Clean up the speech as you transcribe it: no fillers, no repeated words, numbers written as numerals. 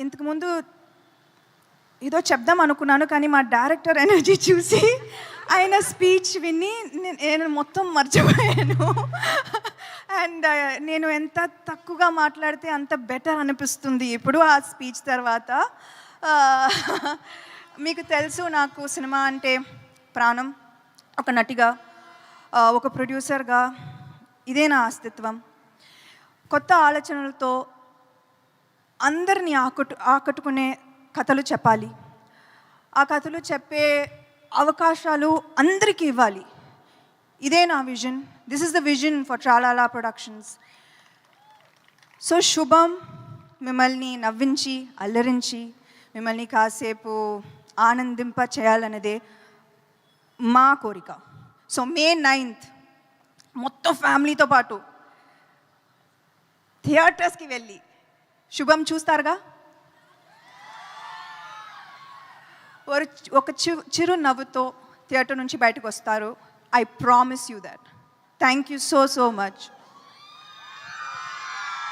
ఇంతకుముందు ఏదో చెప్దాం అనుకున్నాను, కానీ మా డైరెక్టర్ ఎనర్జీ చూసి ఆయన స్పీచ్ విని నేను మొత్తం మర్చిపోయాను. అండ్ నేను ఎంత తక్కువగా మాట్లాడితే అంత బెటర్ అనిపిస్తుంది ఇప్పుడు ఆ స్పీచ్ తర్వాత. మీకు తెలుసు నాకు సినిమా అంటే ప్రాణం. ఒక నటిగా, ఒక ప్రొడ్యూసర్గా ఇదే నా అస్తిత్వం. కొత్త ఆలోచనలతో అందరినీ ఆకట్టుకునే కథలు చెప్పాలి. ఆ కథలు చెప్పే అవకాశాలు అందరికీ ఇవ్వాలి. ఇదే నా vision. This is the vision for Tralala productions. సో శుభం మిమ్మల్ని నవ్వించి, అల్లరించి, మిమ్మల్ని కాసేపు ఆనందింప చేయాలన్నదే మా కోరిక. సో May 9th మొత్తం ఫ్యామిలీతో పాటు థియేటర్స్కి వెళ్ళి శుభం చూస్తారుగా. ఒక చిరు నవ్వుతో థియేటర్ నుంచి బయటకు వస్తారు. I promise you that. Thank you so much.